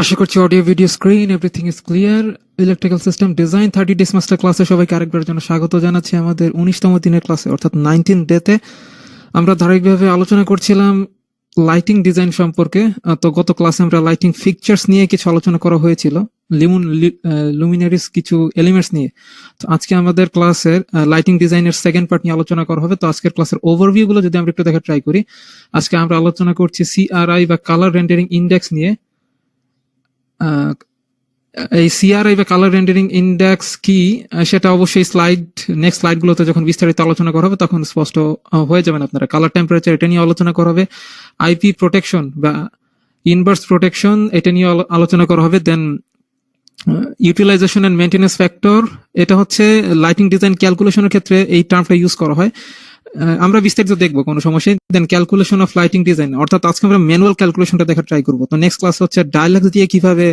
আশা করছি audio video screen everything is clear. Electrical system design 30 days master ক্লাসে সবাইকে আরেকবার জন্য স্বাগত জানাচ্ছি আমাদের 19তম দিনের ক্লাসে, অর্থাৎ 19 ডেতে আমরা ধারাবাহিকভাবে আলোচনা করছিলাম লাইটিং ডিজাইন সম্পর্কে। তো গত ক্লাসে আমরা লাইটিং ফিকচার্স নিয়ে কিছু আলোচনা করা হয়েছিল, লুমিনারিস কিছু এলিমেন্টস নিয়ে। তো আজকে আমাদের ক্লাসের লাইটিং ডিজাইনের সেকেন্ড পার্ট নিয়ে আলোচনা করা হবে। তো আজকের ক্লাসের ওভারভিউ গুলো যদি আমরা একটু দেখা ট্রাই করি, আজকে আমরা আলোচনা করছি সিআরআই বা কালার রেন্ডারিং ইন্ডেক্স নিয়ে। এই সিআরআই বা কালার রেন্ডারিং ইন্ডেক্স কি সেটা অবশ্যই নেক্সট স্লাইড গুলোতে যখন বিস্তারিত আলোচনা করা হবে তখন স্পষ্ট হয়ে যাবেন আপনারা। কালার টেম্পারেচার এটা নিয়ে আলোচনা করা হবে। আইপি প্রোটেকশন বা ইনভার্স প্রোটেকশন এটা নিয়ে আলোচনা করা হবে। দেন ইউটিলাইজেশন এন্ড মেইনটেনেন্স ফ্যাক্টর, এটা হচ্ছে লাইটিং ডিজাইন ক্যালকুলেশনের ক্ষেত্রে এই টার্মটা ইউজ করা হয়। আমরা বিস্তারিত দেখবো, কোনো সমস্যা। Then calculation of lighting design, অর্থাৎ আজকে আমরা ম্যানুয়াল ক্যালকুলেশনটা দেখার ট্রাই করবো। তো নেক্সট ক্লাস হচ্ছে ডায়ালগস দিয়ে কিভাবে,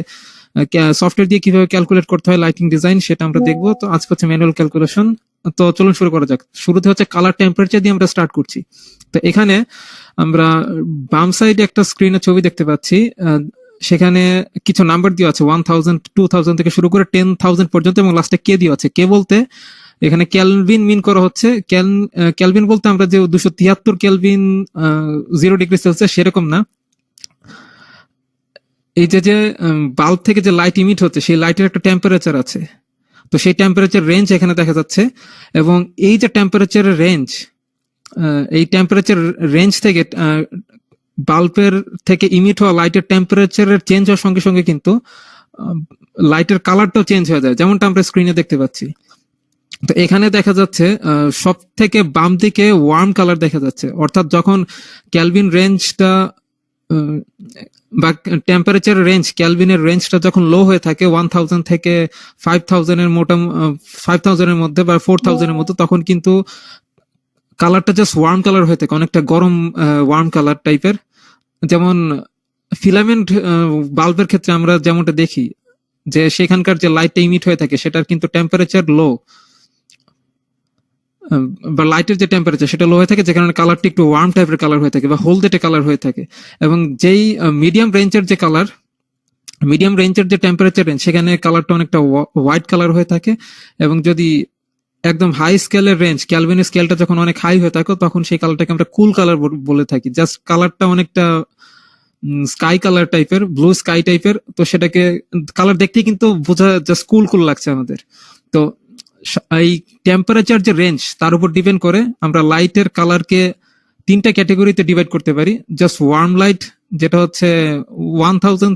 সফটওয়্যার দিয়ে কিভাবে ক্যালকুলেট করতে হয় লাইটিং ডিজাইন, সেটা আমরা দেখবো। তো আজকে হচ্ছে ম্যানুয়াল ক্যালকুলেশন। তো চলুন শুরু করা যাক। শুরুতে হচ্ছে কালার টেম্পারেচার দিয়ে আমরা স্টার্ট করছি। তো এখানে আমরা বাম সাইডে একটা স্ক্রিনে ছবি দেখতে পাচ্ছি, সেখানে কিছু নাম্বার দেওয়া আছে 1000, 2000 থেকে শুরু করে 10,000 পর্যন্ত, এবং লাস্টে কে দেওয়া আছে। কে বলতে এখানে ক্যালভিন মিন করা হচ্ছে। ক্যালভিন বলতে আমরা যে 273 ক্যালভিন 0 ডিগ্রি সেলসিয়াস সেরকম না। এই যে বাল্ব থেকে যে লাইট ইমিট হচ্ছে সেই লাইটের একটা টেম্পারেচার আছে। তো সেই টেম্পারেচার রেঞ্জ এখানে দেখা যাচ্ছে, এবং এই যে টেম্পারেচারের রেঞ্জ, এই টেম্পারেচার রেঞ্জ থেকে বাল্বের থেকে ইমিট হওয়া লাইটের টেম্পারেচারের চেঞ্জ হওয়ার সঙ্গে সঙ্গে কিন্তু লাইটের কালারটাও চেঞ্জ হয়ে যায়, যেমনটা আমরা স্ক্রিনে দেখতে পাচ্ছি। তো এখানে দেখা যাচ্ছে সব থেকে বাম দিকে ওয়ার্ম কালার দেখা যাচ্ছে, অর্থাৎ যখন ক্যালভিন রেঞ্জটা বা টেম্পারেচার রেঞ্জ, ক্যালভিনের রেঞ্জটা যখন লো হয়ে থাকে 1000 থেকে 5000 এর 5000 এর মধ্যে বা 4000 এর মধ্যে, তখন কিন্তু কালারটা জাস্ট ওয়ার্ম কালার হয়ে থাকে, অনেকটা গরম ওয়ার্ম কালার টাইপের। যেমন ফিলামেন্ট বাল্বের ক্ষেত্রে আমরা যেমনটা দেখি যে সেখানকার যে লাইটটা ইমিট হয়ে থাকে সেটার কিন্তু টেম্পারেচার লো, বা লাইটের যে টেম্পারেচার সেটা লো হয়ে থাকে, যে কারণে কালারটা একটু ওয়ার্ম টাইপের কালার হয়ে থাকে বা হলদেটে কালার হয়ে থাকে। এবং যেই মিডিয়াম রেঞ্জের যে টেম্পারেচার রেঞ্জ, সেখানে কালারটা অনেকটা হোয়াইট কালার হয়ে থাকে। এবং যদি একদম হাই স্কেলের রেঞ্জ, ক্যালভিনের স্কেলটা যখন অনেক হাই হয়ে থাকে, তখন সেই কালারটাকে আমরা কুল কালার বলে থাকি। জাস্ট কালারটা অনেকটা স্কাই কালার টাইপের, ব্লু স্কাই টাইপের। তো সেটাকে কালার দেখতেই কিন্তু বোঝা জাস্ট কুল লাগছে আমাদের। তো এই টেম্পারেচার যে রেঞ্জ, তার উপর ডিপেন্ড করে আমরা লাইটের কালারকে 3টা ক্যাটাগরিতে ডিভাইড করতে পারি। জাস্ট ওয়ার্ম লাইট, যেটা হচ্ছে 1000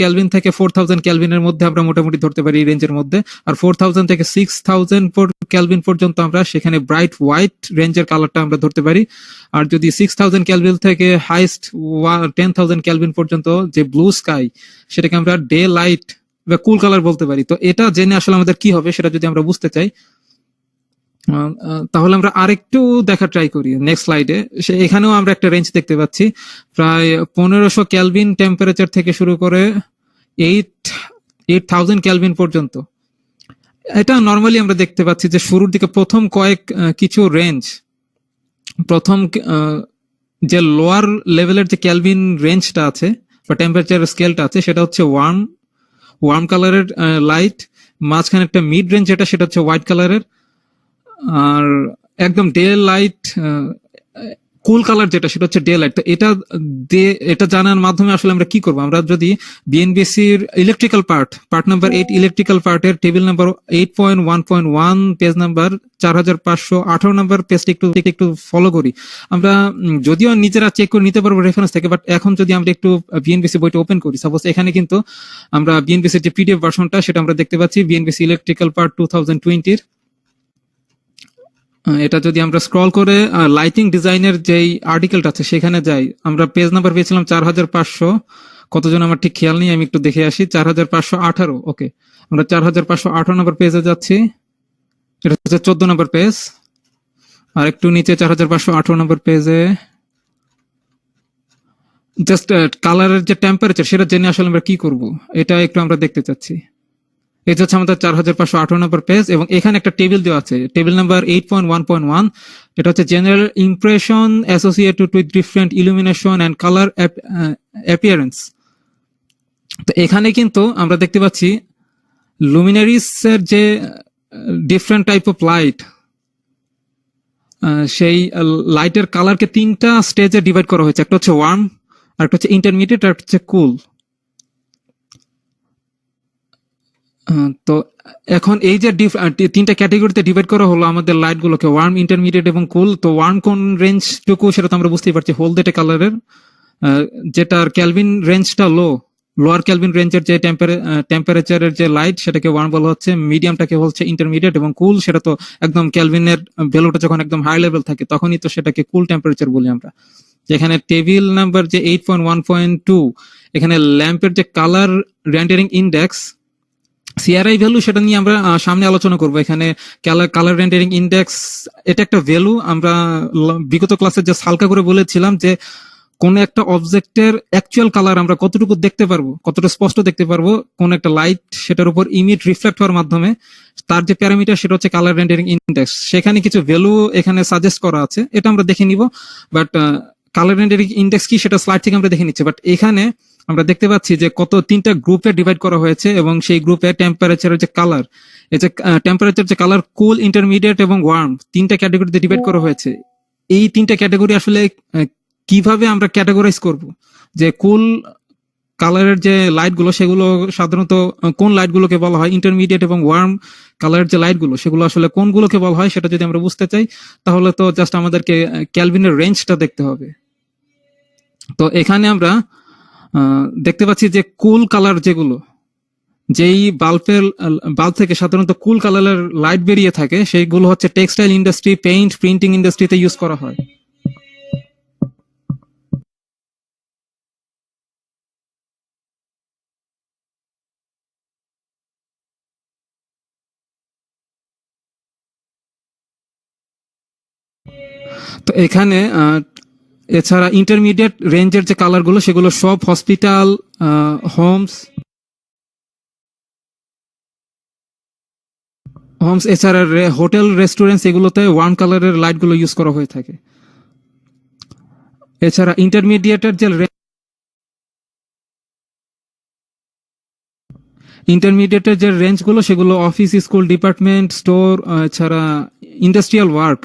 ক্যালভিন থেকে 4000 ক্যালভিনের মধ্যে আমরা মোটামুটি ধরতে পারি এই রেঞ্জের মধ্যে। আর 4000 থেকে 6000 ক্যালভিন পর্যন্ত আমরা সেখানে ব্রাইট হোয়াইট রেঞ্জের কালারটা আমরা ধরতে পারি। আর যদি 6000 ক্যালভিন থেকে হাইস্ট 10,000 ক্যালভিন পর্যন্ত যে ব্লু স্কাই, সেটাকে আমরা ডে লাইট বা কুল কালার বলতে পারি। তো এটা জেনে আসলে আমাদের কি হবে সেটা যদি আমরা বুঝতে চাই, তাহলে আমরা আরেকটু দেখা ট্রাই করি নেক্সট স্লাইডে। এখানেও আমরা একটা রেঞ্জ দেখতে পাচ্ছি, প্রায় 1500 ক্যালভিন টেম্পারেচার থেকে শুরু করে 8000 ক্যালভিন পর্যন্ত। এটা নর্মালি আমরা দেখতে পাচ্ছি যে শুরুর দিকে প্রথম কিছু রেঞ্জ, প্রথম যে লোয়ার লেভেলের যে ক্যালভিন রেঞ্জটা আছে বা টেম্পারেচার স্কেলটা আছে, সেটা হচ্ছে ওয়ার্ম কালারের লাইট। মাঝখানে একটা মিড রেঞ্জ যেটা, সেটা হচ্ছে হোয়াইট কালারের। আর একদম ডে লাইট কুল কালার যেটা, সেটা হচ্ছে ডে লাইট। তো এটা জানার মাধ্যমে আসলে আমরা কি করবো, আমরা যদি বিএনবিসির ইলেকট্রিক্যাল পার্ট নাম্বার 8 ইলেকট্রিক্যাল পার্টের table number 8.1.1 page number 4518 number পেজটা একটু ফলো করি। আমরা যদিও নিজেরা চেক করে নিতে পারবো রেফারেন্স থেকে, বাট এখন যদি আমরা একটু বিএনবিসি বইটা ওপেন করি, সাপোজ এখানে কিন্তু আমরা বিএনবিসির যে পিডিএফ ভার্সনটা সেটা আমরা দেখতে পাচ্ছি, বিএনবিসি ইলেকট্রিক্যাল পার্ট 2020-র। এটা যদি আমরা স্ক্রল করে লাইটিং ডিজাইনের যেই আর্টিকেলটা আছে সেখানে যাই, আমরা পেজ নাম্বার পেয়েছিলাম 4500, কতজন আমার ঠিক খেয়াল নেই, আমি একটু দেখে আসি। 4518, ওকে, আমরা 4518 নম্বর পেজে যাচ্ছি। এটা হচ্ছে 14 নম্বর পেজ। আর একটু নিচে 4518 নম্বর পেজে জাস্ট কালারের যে টেম্পারেচার সেটা জেনে আসলে আমরা কি করব, এটা একটু আমরা দেখতে চাচ্ছি। এটা হচ্ছে আমাদের 4518 নম্বর পেজ, এবং এখানে একটা টেবিল দেওয়া আছে, টেবিল নাম্বার 8.1.1। এটা হচ্ছে general impression associated with different illumination and colour appearance. তো এখানে কিন্তু আমরা দেখতে পাচ্ছি লুমিনারিস এর যে ডিফারেন্ট টাইপ অফ লাইট, সেই লাইটের কালারকে তিনটা স্টেজে ডিভাইড করা হয়েছে। একটা হচ্ছে ওয়ার্ম, আর একটা হচ্ছে ইন্টারমিডিয়েট, আর একটা হচ্ছে কুল। তো এখন এই যে তিনটা ক্যাটাগরিতে ডিভাইড করা হলো আমাদের লাইট গুলোকে, ওয়ার্ম, ইন্টারমিডিয়েট এবং কুল। তো ওয়ার্ম কোন রেঞ্জটুকু সেটা তো আমরা বুঝতেই পারছি, হলদেটে কালারের, যেটার ক্যালভিন রেঞ্জটা লোয়ার ক্যালভিন রেঞ্জের যে টেম্পারেচারের যে লাইট সেটাকে ওয়ার্ম বলা হচ্ছে, মিডিয়ামটাকে বলছে ইন্টারমিডিয়েট, এবং কুল সেটা তো একদম ক্যালভিনের ভ্যালুটা যখন একদম হাই লেভেল থাকে তখনই তো সেটাকে কুল টেম্পারেচার বলি আমরা। যেখানে টেবিল নাম্বার যে 8.1.2, এখানে ল্যাম্পের যে colour rendering index CRI value, সেটা নিয়ে আমরা সামনে আলোচনা করব। এখানে কালার রেন্ডারিং ইন্ডেক্স এটা একটা ভ্যালু। আমরা বিগত ক্লাসে যে হালকা করে বলেছিলাম যে কোন একটা অবজেক্টের অ্যাকচুয়াল কালার আমরা কতটুকু দেখতে পারবো, কতটা স্পষ্ট দেখতে পারবো কোন একটা লাইট সেটার উপর ইমিট রিফ্লেক্ট হওয়ার মাধ্যমে, তার যে প্যারামিটার সেটা হচ্ছে কালার রেন্ডারিং ইন্ডেক্স। সেখানে কিছু ভ্যালু এখানে সাজেস্ট করা আছে, এটা আমরা দেখে নিব। বাট কালার রেন্ডারিং ইন্ডেক্স কি সেটা স্লাইড থেকে আমরা দেখে নিচ্ছি। বাট এখানে আমরা দেখতে পাচ্ছি যে তিনটা গ্রুপে ডিভাইড করা হয়েছে, এবং সেই গ্রুপে টেম্পারেচারের যে কালার, এই যে টেম্পারেচার যে কালার, কুল, ইন্টারমিডিয়েট এবং ওয়ার্ম, তিনটা ক্যাটাগরিতে ডিভাইড করা হয়েছে। এই তিনটা ক্যাটাগরি আসলে কিভাবে আমরা ক্যাটাগরাইজ করব, যে কুল কালারের যে লাইট গুলো সেগুলো সাধারণত কোন লাইট গুলোকে বলা হয়, ইন্টারমিডিয়েট এবং ওয়ার্ম কালারের যে লাইট গুলো সেগুলো আসলে কোনগুলোকে বলা হয়, সেটা যদি আমরা বুঝতে চাই তাহলে তো জাস্ট আমাদেরকে ক্যালভিনের রেঞ্জটা দেখতে হবে। তো এখানে আমরা দেখতে পাচ্ছি যে কুল কালার যেগুলো, যেই বাল্ব থেকে সাধারণত কুল কালারের লাইট বেরিয়ে থাকে, সেইগুলো হচ্ছে টেক্সটাইল ইন্ডাস্ট্রি, পেইন্ট, প্রিন্টিং ইন্ডাস্ট্রিতে ইউজ করা হয়। তো এখানে এছাড়া ইন্টারমিডিয়েট রেঞ্জের যে কালার গুলো সেগুলো সব হসপিটাল, হোমস এছাড়া হোটেল, রেস্টুরেন্টস, এগুলোতে ওয়ার্ম কালারের লাইট গুলো ইউজ করা হয়ে থাকে। এছাড়া ইন্টারমিডিয়েটের যে রেঞ্জ গুলো সেগুলো অফিস, স্কুল, ডিপার্টমেন্ট, স্টোর, এছাড়া ইন্ডাস্ট্রিয়াল ওয়ার্ক,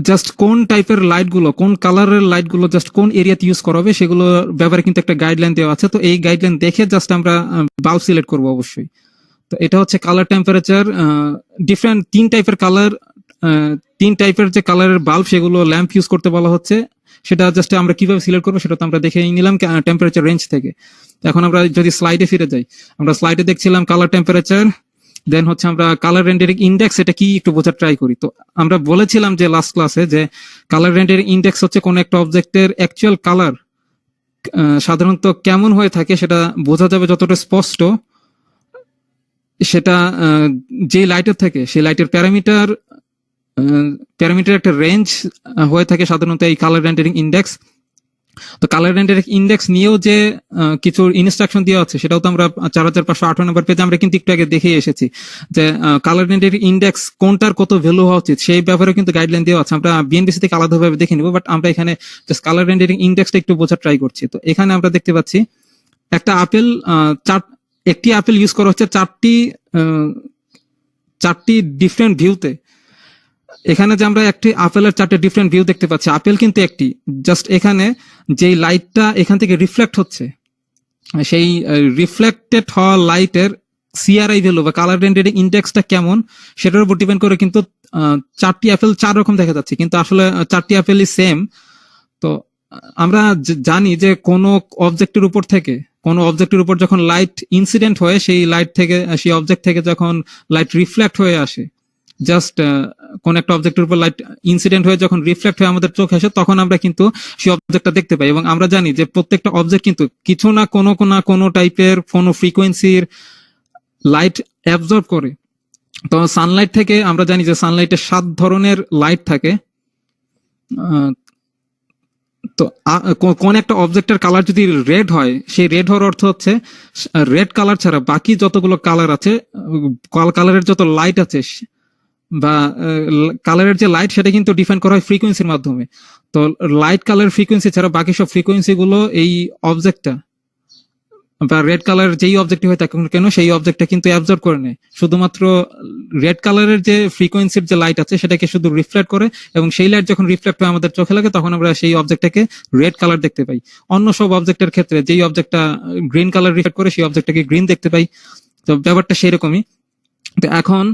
জাস্ট কোন টাইপের লাইট গুলো, কোন কালারের লাইট গুলো জাস্ট কোন এরিয়াতে ইউজ করা হবে সেগুলো ব্যাপারে কিন্তু একটা গাইডলাইন দেওয়া আছে। তো এই গাইডলাইন দেখে জাস্ট আমরা বাল্ব সিলেক্ট করবো অবশ্যই। তো এটা হচ্ছে কালার টেম্পারেচার, ডিফারেন্ট তিন টাইপের যে কালারের বাল্ব সেগুলো ল্যাম্প ইউজ করতে বলা হচ্ছে। সেটা জাস্ট আমরা কিভাবে সিলেক্ট করবো সেটা তো আমরা দেখে নিলাম টেম্পারেচার রেঞ্জ থেকে। এখন আমরা যদি স্লাইডে ফিরে যাই, আমরা স্লাইডে দেখছিলাম কালার টেম্পারেচার, দেন হচ্ছে আমরা কালার রেন্ডারিং ইন্ডেক্স এটা কি একটু বোঝার ট্রাই করি। তো আমরা বলেছিলাম যে লাস্ট ক্লাসে যে কালার রেন্ডারিং ইন্ডেক্স হচ্ছে কোন একটা অবজেক্টের অ্যাকচুয়াল কালার সাধারণত কেমন হয়ে থাকে সেটা বোঝা যাবে যতটা স্পষ্ট সেটা যে লাইটের থেকে, সেই লাইটের প্যারামিটার একটা রেঞ্জ হয়ে থাকে সাধারণত এই কালার রেন্ডারিং ইন্ডেক্স। তো কালার রেন্ডারিং ইন্ডেক্স নিয়েও যে কিছু ইনস্ট্রাকশন দেওয়া আছে সেটাও তো আমরা 4558 নম্বর পেজে আমরা কিন্তু একটু আগে দেখে এসেছি যে কালার রেন্ডারিং ইন্ডেক্স কোনটার কত ভ্যালু হওয়া উচিত সেই ব্যাপারে কিন্তু গাইডলাইন দেওয়া আছে। আমরা বিএনবিসি থেকে আলাদাভাবে দেখে নিব, বাট আমরা এখানে জাস্ট কালার রেন্ডারিং ইন্ডেক্সটা একটু বোঝার ট্রাই করছি। তো এখানে আমরা দেখতে পাচ্ছি একটা একটি আপেল ইউজ করা হচ্ছে চারটি ডিফারেন্ট ভিউতে। এখানে যে আমরা একটি আপেলের 4টে ডিফারেন্ট ভিউ দেখতে পাচ্ছি, আপেল কিন্তু একটি, জাস্ট এখানে যেই লাইটটা এখান থেকে রিফ্লেক্ট হচ্ছে সেই রিফ্লেক্টেড হওয়া লাইটের সিআরআই ভ্যালু বা কালার রেন্ডারিং ইন্ডেক্সটা কেমন সেটার উপর ডিপেন্ড করে কিন্তু 4টি আপেল 4 রকম দেখা যাচ্ছে, কিন্তু আসলে 4টি আপেলই সেম। তো আমরা জানি যে কোন অবজেক্টের উপর যখন লাইট ইনসিডেন্ট হয়ে সেই অবজেক্ট থেকে যখন লাইট রিফ্লেক্ট হয়ে আসে, জাস্ট কোন একটা অবজেক্টের উপর লাইট ইনসিডেন্ট হয়ে যখন রিফ্লেক্ট হয়ে আমাদের চোখে আসে তখন আমরা কিন্তু সেই অবজেক্টটা দেখতে পাই। এবং আমরা জানি যে প্রত্যেকটা অবজেক্ট কিন্তু কিছু না কোনো টাইপের কোনো ফ্রিকোয়েন্সির লাইট অ্যাবজর্ব করে। তো সানলাইট থেকে আমরা জানি যে সানলাইটে 7 ধরনের লাইট থাকে। তো কোন একটা অবজেক্টের কালার যদি রেড হয়, সেই রেড হওয়ার অর্থ হচ্ছে রেড কালার ছাড়া বাকি যতগুলো কালার আছে, কালারের যত লাইট আছে বা কালারের যে লাইট সেটা কিন্তু ডিফাইন করা হয় ফ্রিকোয়েন্সির মাধ্যমে। তো লাইট কালার ফ্রিকোয়েন্সি ছাড়া বাকি সব ফ্রিকোয়েন্সি গুলো এই অবজেক্টটা বা রেড কালার যেই অবজেক্ট হয়ে থাকে কেন সেই অবজেক্টটা কিন্তু অ্যাবজর্ব করে নেয়, শুধুমাত্র রেড কালারের যে ফ্রিকোয়েন্সির যে লাইট আছে সেটাকে শুধু রিফ্লেক্ট করে, এবং সেই লাইট যখন রিফ্লেক্ট হয়ে আমাদের চোখে লাগে তখন আমরা সেই অবজেক্টটাকে রেড কালার দেখতে পাই। অন্য সব অবজেক্টের ক্ষেত্রে যেই অবজেক্টটা গ্রিন কালার রিফ্লেক্ট করে সেই অবজেক্টটাকে গ্রিন দেখতে পাই। তো ব্যাপারটা সেরকমই। তো এখন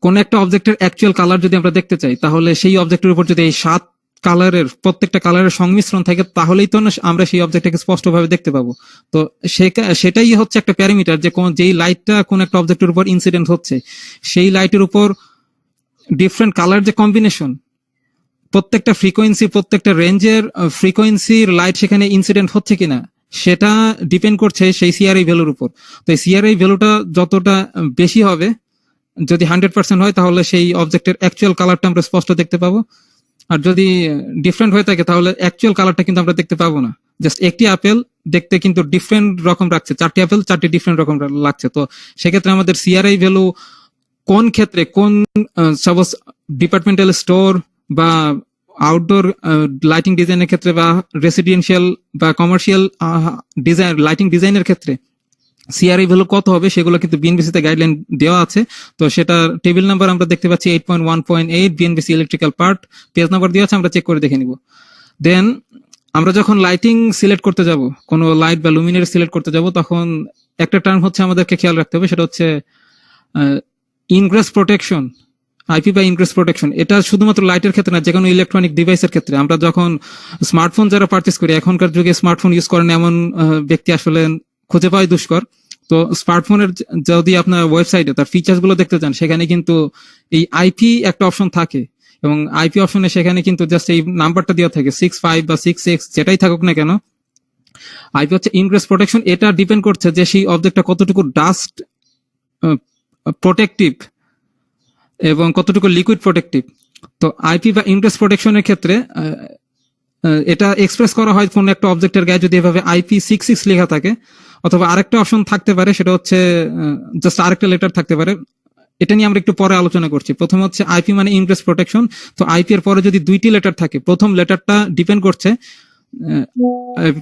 কোন একটা অবজেক্টের অ্যাকচুয়াল কালার যদি আমরা দেখতে চাই, তাহলে সেই অবজেক্টের উপর যদি এই 7 কালারের প্রত্যেকটা কালারের সংমিশ্রণ থাকে, তাহলেই তো না আমরা সেই অবজেক্টটাকে স্পষ্টভাবে দেখতে পাবো। তো সেটাই হচ্ছে একটা প্যারামিটার, যে যেই লাইটটা কোন একটা অবজেক্টের উপর ইনসিডেন্ট হচ্ছে, সেই লাইটের উপর ডিফারেন্ট কালার যে কম্বিনেশন, প্রত্যেকটা ফ্রিকোয়েন্সি, প্রত্যেকটা রেঞ্জের ফ্রিকোয়েন্সির লাইট সেখানে ইনসিডেন্ট হচ্ছে কিনা, সেটা ডিপেন্ড করছে সেই সিআরআই ভ্যালুর উপর। তো এই সিআরআই ভ্যালুটা যতটা বেশি হবে, যদি 100% হয়, তাহলে সেই অবজেক্টের অ্যাকচুয়াল কালারটা আমরা স্পষ্ট দেখতে পাবো। আর যদি ডিফারেন্ট হয়ে থাকে তাহলে অ্যাকচুয়াল কালারটা কিন্তু আমরা দেখতে পাবো না। জাস্ট একটি আপেল দেখতে কিন্তু ডিফারেন্ট রকম লাগছে, 4টি আপেল 4টি ডিফারেন্ট রকম লাগছে। তো সেক্ষেত্রে আমাদের সিআরআই ভ্যালু কোন ক্ষেত্রে, কোন সাপোজ ডিপার্টমেন্টাল স্টোর বা আউটডোর লাইটিং ডিজাইনের ক্ষেত্রে, বা রেসিডেন্সিয়াল বা কমার্শিয়াল ডিজাইন লাইটিং ডিজাইনের ক্ষেত্রে সিআরআই ভ্যালু কত হবে, সেগুলো কিন্তু বিএনবিসি তে গাইডলাইন দেওয়া আছে। তো সেটা টেবিল নাম্বার আমরা দেখতে পাচ্ছি 8.1.8, BNBC electrical part, page number দেওয়া আছে, আমরা চেক করে দেখে নিব। দেন আমরা যখন লাইটিং সিলেক্ট করতে যাব, কোনো লাইট বা লুমিনারি সিলেক্ট করতে যাব, তখন একটা টার্ম হচ্ছে আমাদেরকে খেয়াল রাখতে হবে, সেটা হচ্ছে ইনগ্রেস প্রোটেকশন, আইপি বা ইনগ্রেস প্রোটেকশন। এটা শুধুমাত্র লাইটের ক্ষেত্রে না, যে কোনো ইলেকট্রনিক ডিভাইসের ক্ষেত্রে। আমরা যখন স্মার্টফোন যারা পারচেস করি, এখনকার যুগে স্মার্টফোন ইউজ করেন এমন ব্যক্তি আসলে খুঁজে পাওয়াই দুষ্কর। তো স্মার্টফোনের যদি আপনার ওয়েবসাইটে তার ফিচার্স গুলো দেখতে চান, সেখানে কিন্তু এই আইপি একটা অপশন থাকে, এবং আইপি অপশনে সেখানে কিন্তু জাস্ট এই নাম্বারটা দেওয়া থাকে 65 বা 66, যেটাই থাকুক না কেন। আইপি হচ্ছে ইনগ্রেস প্রোটেকশন। এটা ডিপেন্ড করছে যে সেই অবজেক্টটা কতটুকু ডাস্ট প্রোটেক্টিভ এবং কতটুকু লিকুইড প্রোটেক্টিভ। তো আইপি বা ইনগ্রেস প্রোটেকশনের ক্ষেত্রে এটা এক্সপ্রেস করা হয় কোন একটা অবজেক্টের গায়ে যদি এভাবে IP66 লেখা থাকে, অথবা আরেকটা অপশন থাকতে পারে, সেটা হচ্ছে জাস্ট আরেকটা লেটার থাকতে পারে। এটা নিয়ে আমরা একটু পরে আলোচনা করছি। প্রথমে হচ্ছে আইপি মানে ইনগ্রেস প্রোটেকশন। তো আইপি এর পরে যদি 2টি লেটার থাকে, প্রথম লেটারটা ডিপেন্ড করছে,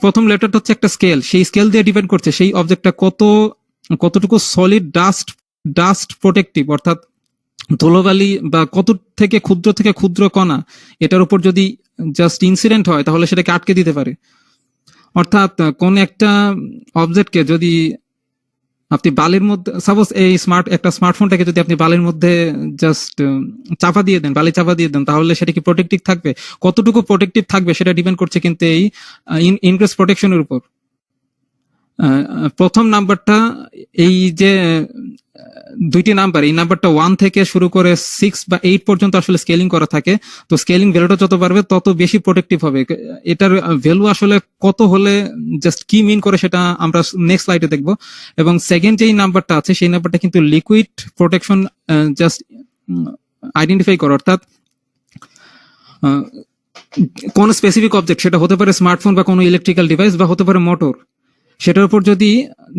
প্রথম লেটারটা হচ্ছে একটা স্কেল, সেই স্কেল দিয়ে ডিপেন্ড করছে সেই অবজেক্টটা কতটুকু সলিড ডাস্ট প্রোটেক্টিভ, অর্থাৎ ধুলোবালি বা কত থেকে ক্ষুদ্র কণা এটার উপর যদি জাস্ট ইনসিডেন্ট হয়, তাহলে সেটাকে আটকে দিতে পারে। অর্থাৎ কোন একটা অবজেক্টকে যদি আপনি বালির মধ্যে, সাপোজ এই একটা স্মার্টফোনটাকে যদি আপনি বালির মধ্যে জাস্ট বালি চাপা দিয়ে দেন, তাহলে সেটা কি প্রোটেক্টিভ থাকবে? কতটুকু প্রোটেক্টিভ থাকবে সেটা ডিপেন্ড করছে কিন্তু এই ইনগ্রেস প্রোটেকশনের উপর। প্রথম নাম্বারটা, এই যে 2টি নাম্বার, এই নাম্বারটা 1 থেকে শুরু করে 6 বা 8 পর্যন্ত আসলে স্কেলিং করা থাকে। তো স্কেলিং ভ্যালুটা যত বাড়বে তত বেশি প্রোটেক্টিভ হবে। এটার ভ্যালু আসলে কত হলে জাস্ট কি মিন করে সেটা আমরা নেক্সট স্লাইডে দেখবো। এবং সেকেন্ড যেই নাম্বারটা আছে, সেই নাম্বারটা কিন্তু লিকুইড প্রোটেকশন জাস্ট আইডেন্টিফাই করে, অর্থাৎ কোন স্পেসিফিক অবজেক্ট, সেটা হতে পারে স্মার্টফোন বা কোনো ইলেকট্রিক্যাল ডিভাইস, বা হতে পারে মোটর, সেটার উপর যদি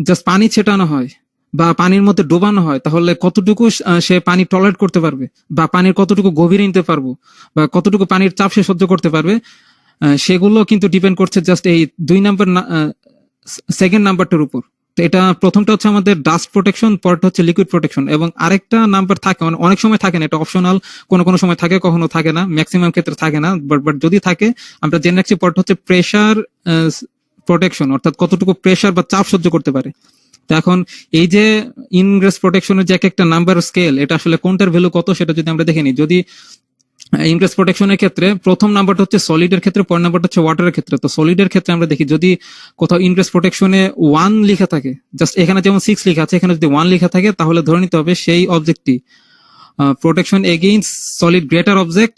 জাস্ট পানি ছেটানো হয় বা পানির মধ্যে ডোবানো হয়, তাহলে কতটুকু সে পানি টলারেট করতে পারবে, বা পানির কতটুকু গভীরে নিতে পারবো, বা কতটুকু পানির চাপ সে সহ্য করতে পারবে, সেগুলো কিন্তু ডিপেন্ড করছে জাস্ট এই 2 নাম্বার সেকেন্ড নাম্বারটার উপর। তো এটা প্রথমটা হচ্ছে আমাদের ডাস্ট প্রোটেকশন, পরটা হচ্ছে লিকুইড প্রোটেকশন। এবং আরেকটা নাম্বার থাকে, অনেক সময় থাকে না, এটা অপশনাল, কোনো সময় থাকে, কখনো থাকে না, ম্যাক্সিমাম ক্ষেত্রে থাকে না, বাট যদি থাকে আমরা জেনে রাখছি, পরটা হচ্ছে প্রেসার প্রোটেকশন, অর্থাৎ কতটুকু প্রেসার বা চাপ সহ্য করতে পারে। তো এখন এই যে ইনগ্রেস প্রোটেকশনের যে একটা নাম্বার স্কেল, এটা আসলে কোনটার ভ্যালু কত সেটা যদি আমরা দেখে নিই। যদি ইনগ্রেস প্রোটেকশনের ক্ষেত্রে প্রথম নাম্বারটা হচ্ছে সলিডের ক্ষেত্রে, পরের নাম্বারটা হচ্ছে ওয়াটারের ক্ষেত্রে। তো সলিডের ক্ষেত্রে আমরা দেখি, যদি কোথাও ইনগ্রেস প্রোটেকশনে 1 লেখা থাকে, জাস্ট এখানে যেমন 6 লেখা আছে, এখানে যদি 1 লেখা থাকে, তাহলে ধরে নিতে হবে সেই অবজেক্টটি protection against solid greater object,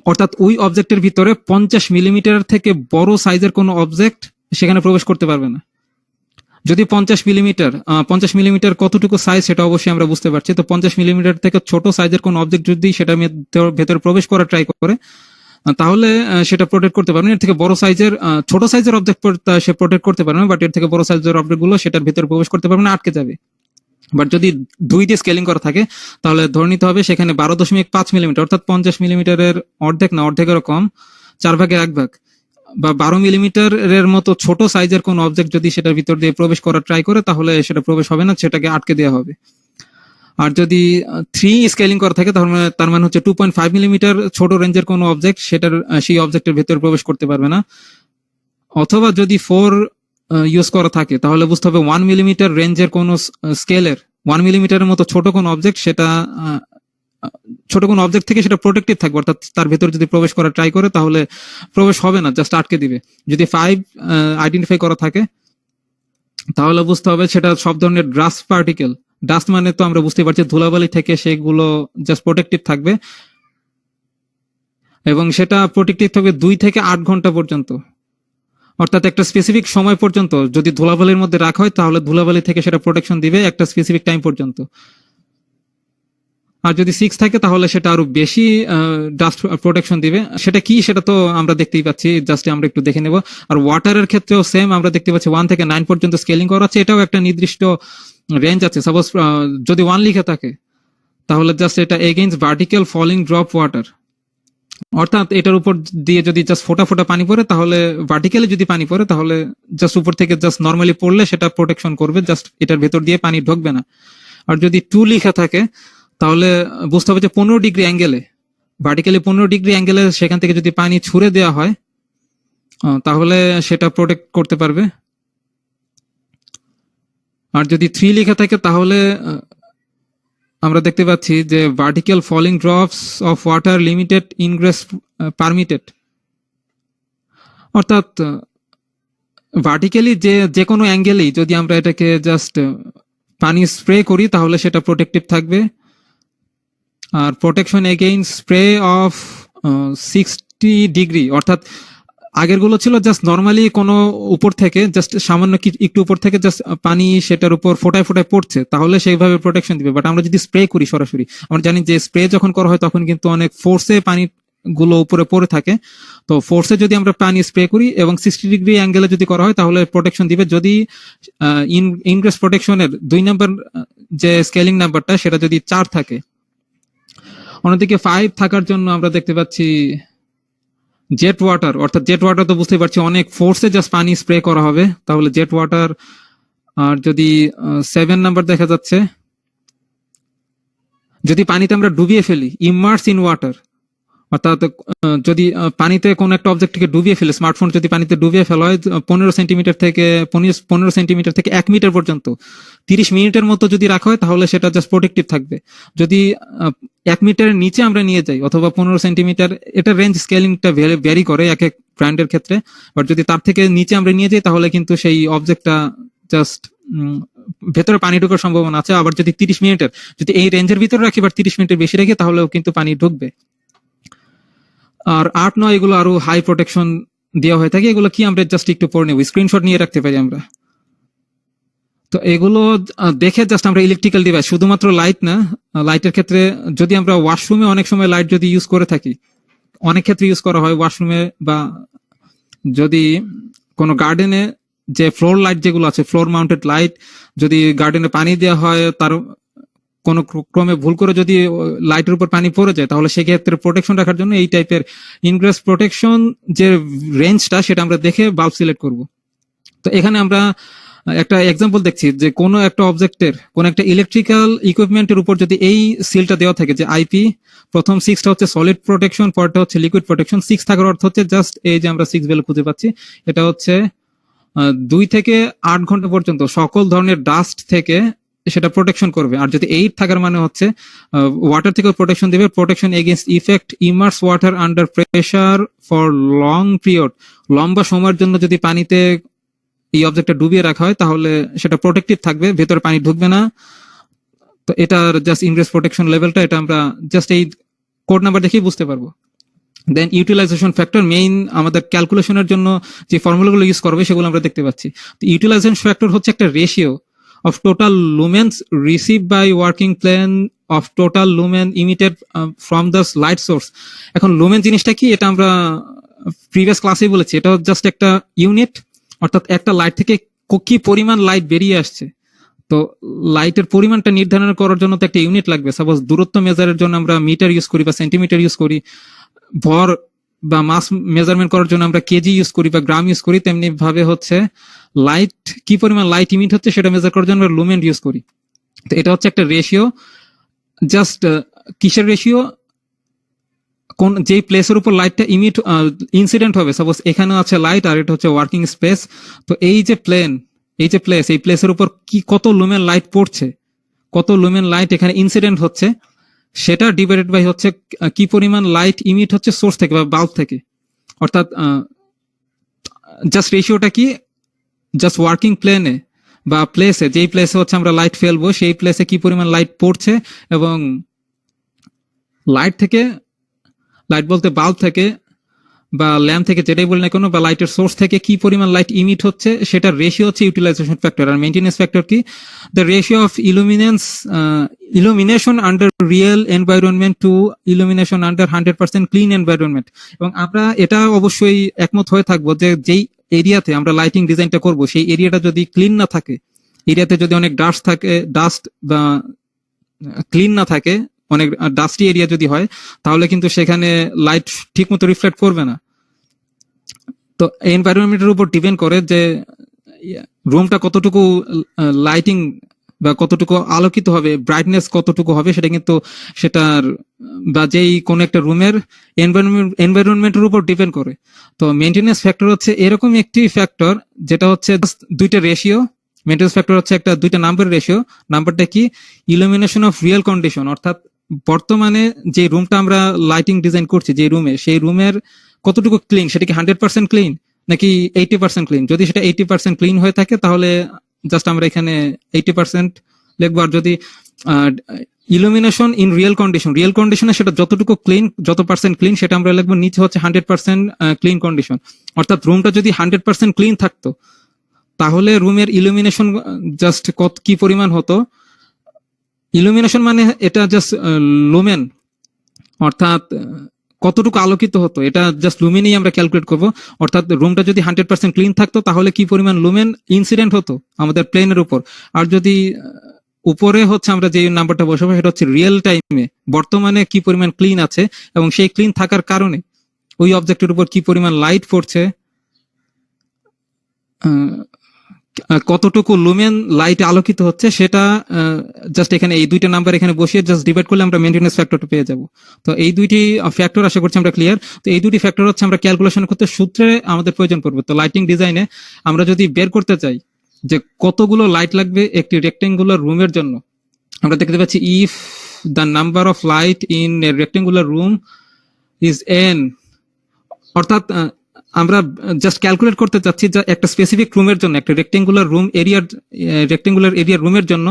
অর্থাৎ ওই অবজেক্টের ভিতরে 50 মিলিমিটার থেকে বড় সাইজের কোনো অবজেক্ট সেখানে প্রবেশ করতে পারবে না। যদি 50 মিলিমিটার কতটুকু সাইজ সেটা অবশ্যই আমরা বুঝতে পারছি। তো 50 মিলিমিটার থেকে ছোট সাইজের কোন অবজেক্ট যদি সেটা ভেতরে প্রবেশ করা ট্রাই করে, তাহলে সেটা প্রোটেক্ট করতে পারবে না। এর থেকে বড় সাইজের ছোট সাইজের অবজেক্ট সে প্রোটেক্ট করতে পারবে না, বাট এর থেকে বড় সাইজের অবজেক্ট গুলো সেটার ভিতরে প্রবেশ করতে পারবে না, আটকে যাবে। বাট যদি 2 দিয়ে স্কেলিং করা থাকে, তাহলে ধরে নিতে হবে সেখানে 12.5 মিলিমিটার, অর্থাৎ 50 মিলিমিটারের অর্ধেক না, অর্ধেকেরও কম, 4 ভাগের 1 ভাগ বা 12 মিলিমিটার এর মতো ছোট সাইজের কোন অবজেক্ট যদি সেটার ভিতর দিয়ে প্রবেশ করার ট্রাই করে, তাহলে সেটা প্রবেশ হবে না, সেটাকে আটকে দেওয়া হবে। আর যদি 3 স্কেলিং করা থাকে তার মানে হচ্ছে 2.5 মিলিমিটার ছোট রেঞ্জের কোনো অবজেক্ট সেটার সেই অবজেক্টের ভেতরে প্রবেশ করতে পারবে না। অথবা যদি 4 ইউজ করা থাকে তাহলে বুঝতে হবে 1 মিলিমিটার রেঞ্জের কোনো স্কেলের 1 মিলিমিটারের মতো ছোট কোনো অবজেক্ট, সেটা ছোট কোনো অবজেক্ট থেকে সেটা প্রোটেক্টিভ থাকবে, অর্থাৎ তার ভেতরে যদি প্রবেশ করা ট্রাই করে তাহলে প্রবেশ হবে না, জাস্ট আটকে দিবে। যদি 5 আইডেন্টিফাই করা থাকে তাহলে বুঝতে হবে সেটা সব ধরনের ডাস্ট পার্টিকেল, ডাস্ট মানে তো আমরা বুঝতে পারছি ধুলাবালি থেকে, সেগুলো জাস্ট প্রোটেক্টিভ থাকবে এবং সেটা প্রোটেক্টিভ থাকবে 2 থেকে 8 ঘন্টা পর্যন্ত। অর্থাৎ একটা স্পেসিফিক সময় পর্যন্ত যদি ধুলাবালির মধ্যে রাখা হয় তাহলে ধুলাবালি থেকে সেটা প্রোটেকশন দিবে একটা স্পেসিফিক টাইম পর্যন্ত। আর যদি 6 থাকে তাহলে সেটা আরো বেশি ডাস্ট প্রোটেকশন দিবে। সেটা কি সেটা তো আমরা দেখতেই পাচ্ছি, জাস্ট আমরা একটু দেখে নেব। আর ওয়াটারের ক্ষেত্রেও সেম, আমরা দেখতে পাচ্ছি 1 থেকে 9 পর্যন্ত স্কেলিং করা আছে, এটাও একটা নির্দিষ্ট রেঞ্জ আছে। সাপোজ যদি 1 লিখে থাকে তাহলে জাস্ট এটা against vertical falling drop water, অর্থাৎ এটার উপর দিয়ে যদি জাস্ট ফোটা ফোটা পানি পড়ে, তাহলে ভার্টিক্যালি যদি পানি পড়ে তাহলে জাস্ট উপর থেকে জাস্ট নর্মালি পড়লে সেটা প্রোটেকশন করবে, জাস্ট এটার ভেতর দিয়ে পানি ঢুকবে না। আর যদি 2 লিখা থাকে তাহলে বুঝতে হবে যে 15 ডিগ্রি অ্যাঙ্গেলে, ভার্টিক্যালি 15 ডিগ্রি অ্যাঙ্গেলে সেখান থেকে যদি পানি ছুড়ে দেওয়া হয় তাহলে সেটা প্রোটেক্ট করতে পারবে। আর যদি 3 লিখা থাকে তাহলে আমরা দেখতে পাচ্ছি যে vertical falling drops of water limited ingress permitted, অর্থাৎ ভার্টিক্যালি যে কোনো অ্যাঙ্গেলেই যদি আমরা এটাকে জাস্ট পানি স্প্রে করি তাহলে সেটা প্রোটেক্টিভ থাকবে। আর protection against spray of 60 degree, অর্থাৎ আগের গুলো ছিল জাস্ট নর্মালি কোনো উপর থেকে জাস্ট সামান্য একটু উপর থেকে জাস্ট পানি সেটার উপর ফোটায় ফোটায় পড়ছে তাহলে সেইভাবে প্রোটেকশন দিবে। বাট আমরা যদি স্প্রে করি সরাসরি, আমরা জানি যে স্প্রে যখন করা হয় তখন কিন্তু অনেক ফোর্সে পানি গুলো উপরে পড়ে থাকে, তো ফোর্সে যদি আমরা পানি স্প্রে করি এবং 60 ডিগ্রি অ্যাঙ্গেলে যদি করা হয় তাহলে প্রোটেকশন দিবে। যদি ইনগ্রেস প্রোটেকশনের 2 নাম্বার যে স্কেলিং নাম্বারটা সেটা যদি 4 থাকে। অন্যদিকে 5 থাকার জন্য আমরা দেখতে পাচ্ছি জেট ওয়াটার, অর্থাৎ জেট ওয়াটার তো বুঝতে পারছি অনেক ফোর্সে জাস্ট পানি স্প্রে করা হবে, তাহলে জেট ওয়াটার। আর যদি 7 নাম্বার দেখা যাচ্ছে যদি পানিতে আমরা ডুবিয়ে ফেলি, ইমার্স ইন ওয়াটার, অর্থাৎ যদি পানিতে কোন একটা অবজেক্টকে ডুবিয়ে ফেলে, স্মার্টফোন যদি পানিতে ডুবিয়ে ফেলা হয় 15 সেন্টিমিটার থেকে 1 মিটার পর্যন্ত 30 মিনিটের মতো যদি রাখা হয় তাহলে সেটা জাস্ট প্রোটেক্টিভ থাকবে। যদি 1 মিটারের নিচে আমরা নিয়ে যাই অথবা 15 সেন্টিমিটার, এটা রেঞ্জ স্কেলিংটা ভ্যারি করে এক এক ব্র্যান্ডের ক্ষেত্রে, বাট যদি তার থেকে নিচে আমরা নিয়ে যাই তাহলে কিন্তু সেই অবজেক্টটা জাস্ট ভেতরে পানি ঢোকার সম্ভাবনা আছে। আবার যদি 30 মিনিটের, যদি এই রেঞ্জের ভিতরে রাখি বা 30 মিনিটের বেশি রাখি তাহলেও কিন্তু পানি ঢুকবে। আর 8-9 এগুলো আরো হাই প্রোটেকশন দেওয়া হয়ে থাকে। এগুলো কি আমরা জাস্ট একটু পড়ে নেব, স্ক্রিনশট নিয়ে রাখতে পারি আমরা। তো এগুলো দেখে জাস্ট আমরা ইলেকট্রিক্যাল ডিভাইস, শুধুমাত্র লাইট না, লাইটের ক্ষেত্রে যদি আমরা ওয়াশরুমে অনেক সময় লাইট যদি ইউজ করে থাকি, অনেক ক্ষেত্রে ইউজ করা হয় ওয়াশরুমে, বা যদি কোনো গার্ডেনে যে ফ্লোর লাইট যেগুলো আছে, ফ্লোর মাউন্টেড লাইট, যদি গার্ডেনে পানি দেওয়া হয় তার কোনো ক্রমে ভুল করে যদি লাইটের উপর পানি পড়ে যায় তাহলে সেক্ষেত্রে প্রোটেকশন রাখার জন্য এই টাইপের ইনগ্রেস প্রোটেকশন যে রেঞ্জটা সেটা আমরা দেখে বাল্ব সিলেক্ট করব। তো এখানে আমরা একটা এক্সাম্পল দেখছি যে কোনো একটা অবজেক্টের, কোন একটা ইলেকট্রিক্যাল ইকুইপমেন্টের উপর যদি এই সিলটা দেওয়া থাকে যে আইপি, প্রথম 6টা হচ্ছে সলিড প্রোটেকশন, পরটা হচ্ছে লিকুইড প্রোটেকশন। 6 থাকার অর্থ হচ্ছে জাস্ট এই যে আমরা 6 ভ্যালু খুঁজে পাচ্ছি, এটা হচ্ছে 2 থেকে 8 ঘন্টা পর্যন্ত সকল ধরনের ডাস্ট থেকে সেটা প্রোটেকশন করবে। আর যদি 8 থাকার মানে হচ্ছে ওয়াটার থেকে প্রোটেকশন দিবে, protection against effect immerse water under pressure for long period, লম্বা সময়ের জন্য যদি পানিতে এই অবজেক্টটা ডুবিয়ে রাখা হয় তাহলে সেটা প্রোটেক্টিভ থাকবে, ভেতরে পানি ঢুকবে না। তো এটার জাস্ট ইনগ্রেস প্রোটেকশন লেভেলটা এটা আমরা জাস্ট এই কোড নাম্বার দেখেই বুঝতে পারবো। দেন ইউটিলাইজেশন ফ্যাক্টর, মেইন আমাদের ক্যালকুলেশনের জন্য যে ফর্মুলাগুলো ইউজ করবে সেগুলো আমরা দেখতে পাচ্ছি। তো ইউটিলাইজেশন ফ্যাক্টর হচ্ছে একটা ratio of total lumens received by working plane of total lumen emitted from the light source. এখন লুমেন জিনিসটা কি এটা আমরা প্রিভিয়াস ক্লাসে বলেছি, এটা জাস্ট একটা ইউনিট, অর্থাৎ একটা লাইট থেকে কি পরিমাণ লাইট বেরিয়ে আসছে। তো লাইটের পরিমাণটা নির্ধারণ করার জন্য তো একটা ইউনিট লাগবে। সাপোজ দূরত্ব মেজারের জন্য আমরা মিটার ইউজ করি বা সেন্টিমিটার ইউজ করি, ভর বা মাস মেজারমেন্ট করার জন্য আমরা কেজি ইউজ করি বা গ্রাম ইউজ করি, তেমনি ভাবে হচ্ছে লাইট কি পরিমাণ লাইট ইমিট হচ্ছে সেটা মেজার করার জন্য আমরা লুমেন ইউজ করি। তো এটা হচ্ছে একটা রেশিও, জাস্ট কিসের রেশিও, কোন যেই প্লেসের উপর লাইটটা ইনসিডেন্ট হবে, সাপোজ এখানে আছে লাইট আর এটা হচ্ছে ওয়ার্কিং স্পেস, তো এই যে প্লেস, এই প্লেসের উপর কি কত লুমেন লাইট পড়ছে, কত লুমেন লাইট এখানে ইনসিডেন্ট হচ্ছে, সেটা ডিভাইডেড বাই হচ্ছে কি পরিমাণ লাইট ইমিট হচ্ছে সোর্স থেকে বা বাল্ব থেকে। অর্থাৎ জাস্ট রেশিওটা কি, জাস্ট ওয়ার্কিং প্লেনে বা প্লেসে, যেই প্লেসে হচ্ছে আমরা লাইট ফেলবো সেই প্লেসে কি পরিমাণ লাইট পড়ছে, এবং লাইট বলতে বাল্ব থেকে বা ল্যাম্প থেকে, যেটাই বলি না কেন, বা লাইটের সোর্স থেকে কি পরিমাণ লাইট ইমিট হচ্ছে সেটার রেশিও হচ্ছে ইউটিলাইজেশন ফ্যাক্টর। আর মেইনটেনেন্স ফ্যাক্টর কি, the ratio of illumination under real environment two illumination under 100% clean environment. এবং আমরা এটা অবশ্যই একমত হয়ে থাকবো যে যেই এরিয়াতে আমরা লাইটিং ডিজাইনটা করব সেই এরিয়াটা যদি ক্লিন না থাকে, এরিয়াতে যদি অনেক ডাস্ট বা ক্লিন না থাকে, অনেক ডাস্টি এরিয়া যদি হয়, তাহলে কিন্তু সেখানে লাইট ঠিক মতো রিফ্লেক্ট করবে না। তো এনভায়রনমেন্টের উপর ডিপেন্ড করে যে রুমটা কতটুকু লাইটিং বা কতটুকু আলোকিত হবে, ব্রাইটনেস কতটুকু হবে, সেটা কিন্তু সেটার বা যেই কোনো একটা রুমের এনভায়রনমেন্টের উপর ডিপেন্ড করে। তো মেইনটেনেন্স ফ্যাক্টর হচ্ছে এরকম একটি ফ্যাক্টর যেটা হচ্ছে দুইটা রেশিও। মেইনটেনেন্স ফ্যাক্টর হচ্ছে একটা দুইটা নাম্বারের রেশিও। নাম্বারটা কি, ইলুমিনেশন অফ রিয়েল কন্ডিশন, অর্থাৎ বর্তমানে যে রুমটা আমরা লাইটিং ডিজাইন করছি, যে রুমে, সেই রুমের কতটুকু ক্লিন, সেটা কি 100% ক্লিন নাকি 80% ক্লিন। যদি সেটা 80% ক্লিন হয়ে থাকে তাহলে জাস্ট আমরা এখানে 80% লিখবো। আর যদি ইলুমিনেশন ইন রিয়েল কন্ডিশনে সেটা যতটুকু ক্লিন, যত পার্সেন্ট ক্লিন, সেটা আমরা লিখবো নিচে হচ্ছে 100% ক্লিন কন্ডিশন। অর্থাৎ রুমটা যদি 100% ক্লিন থাকতো তাহলে রুমের ইলুমিনেশন জাস্ট কি পরিমাণ হতো। ইলুমিনেশন মানে এটা জাস্ট লুমেন, অর্থাৎ কতটুকু আলোকিত হতো, এটা জাস্ট লুমেনই আমরা ক্যালকুলেট করব। অর্থাৎ রুমটা যদি 100% ক্লিন থাকতো তাহলে কি পরিমাণ লুমেন ইনসিডেন্ট হতো আমাদের প্লেনের উপর। আর যদি উপরে হচ্ছে আমরা যে নাম্বারটা বসাবো সেটা হচ্ছে রিয়েল টাইমে বর্তমানে কি পরিমাণ ক্লিন আছে, এবং সেই ক্লিন থাকার কারণে ওই অবজেক্টের উপর কি পরিমাণ লাইট পড়ছে, কতটুকু লুমেন লাইট আলোকিত হচ্ছে, সেটা জাস্ট এখানে এই দুইটা নাম্বার এখানে বসিয়ে জাস্ট ডিভাইড করলে আমরা মেইনটেনেন্স ফ্যাক্টরটা পেয়ে যাব। তো এই দুইটি ফ্যাক্টর আশা করছি আমরা ক্লিয়ার। তো এই দুটি ফ্যাক্টর হচ্ছে আমরা ক্যালকুলেশন করতে সূত্রে আমাদের প্রয়োজন পড়বে। তো লাইটিং ডিজাইনে আমরা যদি বের করতে চাই যে কতগুলো লাইট লাগবে একটি রেক্টেঙ্গুলার রুমের জন্য, আমরা দেখতে পাচ্ছি if the number of light in a rectangular room is an, অর্থাৎ আমরা জাস্ট ক্যালকুলেট করতে চাচ্ছি যে একটা স্পেসিফিক রুমের জন্য, একটা রেক্টেঙ্গুলার এরিয়ার রুমের জন্য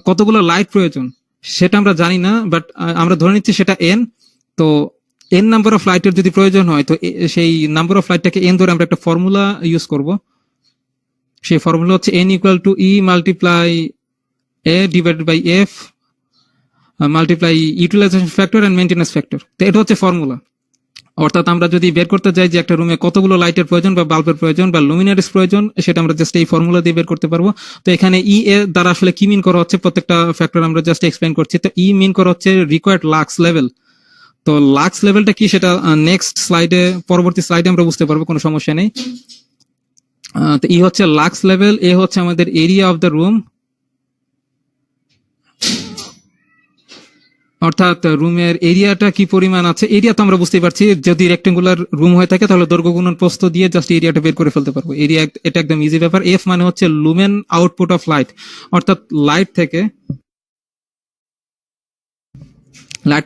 কতগুলো লাইট প্রয়োজন সেটা আমরা জানি না, বাট আমরা ধরে নিচ্ছি সেটা এন। তো এন নাম্বার অফ লাইটের যদি প্রয়োজন হয়, তো সেই নাম্বার অফ লাইটটাকে এন ধরে আমরা একটা ফর্মুলা ইউজ করব। সেই ফর্মুলা হচ্ছে N equal to E multiply A divided by F multiply utilisation factor and maintenance factor. তো এটা হচ্ছে ফর্মুলা। অর্থাৎ আমরা যদি বের করতে চাই যে একটা রুমে কতগুলো লাইটের প্রয়োজন বা বাল্বের প্রয়োজন বা লুমিনারিস প্রয়োজন, সেটা আমরা জাস্ট এই ফর্মুলা দিয়ে বের করতে পারবো। তো এখানে ই এর দ্বারা আসলে কি মিন করা হচ্ছে, প্রত্যেকটা ফ্যাক্টর আমরা জাস্ট এক্সপ্লেইন করছি। তো ই মিন করা হচ্ছে রিকোয়ার্ড লাক্স লেভেল। তো লাক্স লেভেলটা কি সেটা নেক্সট স্লাইডে, পরবর্তী স্লাইডে আমরা বুঝতে পারবো, কোনো সমস্যা নেই। তো ই হচ্ছে লাক্স লেভেল, এ হচ্ছে আমাদের এরিয়া অফ দ্য রুম, অর্থাৎ রুমের এরিয়াটা কি পরিমাণ আছে। এরিয়া তো আমরা বুঝতে পারছি, যদি রেক্টেঙ্গুলার রুম হয়ে থাকে তাহলে দৈর্ঘ্য গুণন প্রস্থ দিয়ে জাস্ট এরিয়াটা বের করে ফেলতে পারবো। এরিয়া এটা একদম ইজি ব্যাপার। এফ মানে হচ্ছে লুমেন আউটপুট অফ লাইট, অর্থাৎ লাইট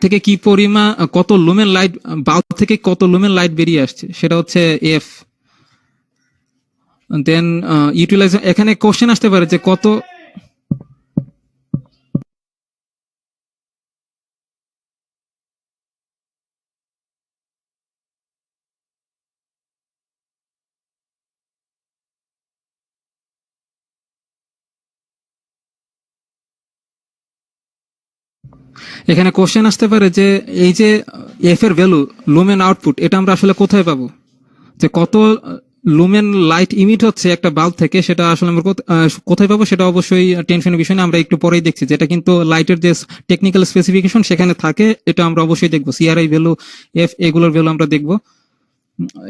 থেকে কি পরিমাণ, কত লুমেন লাইট, বাল্ব থেকে কত লুমেন লাইট বেরিয়ে আসছে, সেটা হচ্ছে এফ। দেন ইউটিলাইজ, এখানে কোশ্চেন আসতে পারে যে কত, এখানে কোশ্চেন আসতে পারে যে এই যে এফ এর ভ্যালু লুমেন আউটপুট, এটা আমরা আসলে কোথায় পাবো, যে কত লুমেন লাইট ইমিট হচ্ছে একটা বাল্ব থেকে, সেটা আসলে আমরা কোথায় পাবো সেটা অবশ্যই টেনশনের বিষয় না, আমরা একটু পরেই দেখছি। যেটা কিন্তু লাইটের যে টেকনিক্যাল স্পেসিফিকেশন সেখানে থাকে, এটা আমরা অবশ্যই দেখবো। সিআরআই ভ্যালু, এফ, এগুলোর ভ্যালু আমরা দেখবো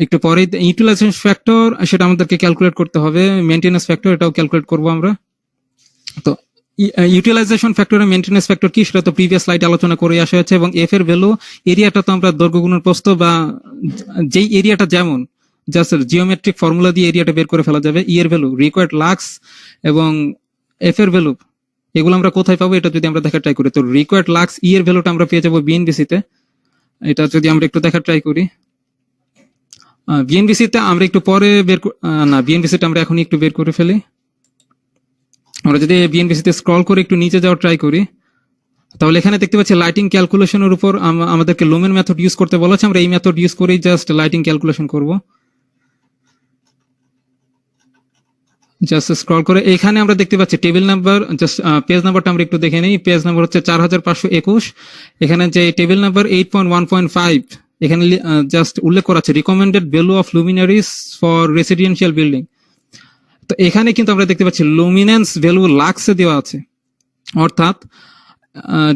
একটু পরেই। ইউটিলাইজেশন ফ্যাক্টর সেটা আমাদেরকে ক্যালকুলেট করতে হবে, মেইনটেনেন্স ফ্যাক্টর এটাও ক্যালকুলেট করবো আমরা। তো ইউটিলাইজেশন ফ্যাক্টরের মেইনটেনেন্স ফ্যাক্টর কি সেটা তো প্রিভিয়াস স্লাইডে আলোচনা করে আসা হয়েছে। এবং এফ এর ভ্যালু, এরিয়াটা তো আমরা দৈর্ঘ্য গুণন প্রস্থ বা যেই এরিয়াটা যেমন জাস্ট জিওমেট্রিক ফর্মুলা দিয়ে এরিয়াটা বের করে ফেলা যাবে। ই এর ভ্যালু, রিকোয়ার্ড লাক্স এবং এফ এর ভ্যালু, এগুলো আমরা কোথায় পাবো এটা যদি আমরা দেখা ট্রাই করি, তো রিকোয়ার্ড লাক্স ই এর ভ্যালুটা আমরা পেয়ে যাবো বিএনবিসি তে। এটা যদি আমরা একটু দেখা ট্রাই করি, বিএনবিসি তে আমরা একটু পরে না, বিএনবিসি টা আমরা এখন একটু বের করে ফেলি। আমরা যদি বিএনবিসি তে স্ক্রল করে একটু নিচে যাওয়ার ট্রাই করি, তাহলে এখানে দেখতে পাচ্ছি লাইটিং ক্যালকুলেশনের উপর আমাদেরকে লুমেন মেথড ইউজ করতে বলা আছে। আমরা এই মেথড ইউজ করেই জাস্ট লাইটিং ক্যালকুলেশন করব। জাস্ট স্ক্রল করে এখানে আমরা দেখতে পাচ্ছি টেবিল নাম্বার, জাস্ট পেজ নাম্বারটা আমরা একটু দেখে নিই। পেজ নাম্বার হচ্ছে 4521। এখানে যে টেবিল নাম্বার 8.1.5, এখানে জাস্ট উল্লেখ করা আছে recommended value of luminaries for residential building. তো এখানে কিন্তু আমরা দেখতে পাচ্ছি লুমিনেন্স ভ্যালু লাক্সে দেওয়া আছে, অর্থাৎ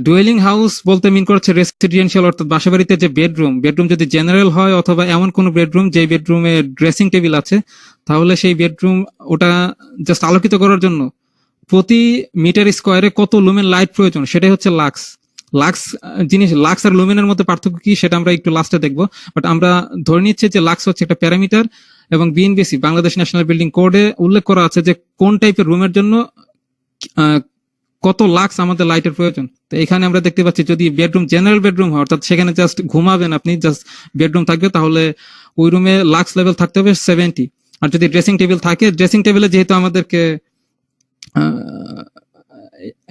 ডুয়েলিং হাউস বলতে মিন করছে রেসিডেন্সিয়াল, অর্থাৎ বাসাবাড়িতে যে বেডরুম যদি জেনারেল হয় অথবা এমন কোন বেডরুম যে বেডরুমে ড্রেসিং টেবিল আছে, তাহলে সেই বেডরুম ওটা জাস্ট আলোকিত করার জন্য প্রতি মিটার স্কোয়ারে কত লুমেন লাইট প্রয়োজন, সেটাই হচ্ছে লাক্স। লাক্স আর লুমেনের মধ্যে পার্থক্য কি সেটা আমরা একটু লাস্টে দেখবো। বাট আমরা ধরে নিচ্ছি যে লাক্স হচ্ছে একটা প্যারামিটার, এবং বিএনবিসি বাংলাদেশ ন্যাশনাল বিল্ডিং কোডে উল্লেখ করা আছে যে কোন টাইপের রুমের জন্য কত লাক্স আমাদের লাইটের প্রয়োজন। তো এখানে আমরা দেখতে পাচ্ছি যদি বেডরুম জেনারেল বেডরুম হয়, অর্থাৎ সেখানে জাস্ট ঘুমাবেন আপনি, জাস্ট বেডরুম থাকবে, তাহলে ওই রুমে লাক্স লেভেল থাকতে হবে 70। আর যদি ড্রেসিং টেবিল থাকে, ড্রেসিং টেবিলে যেহেতু আমাদেরকে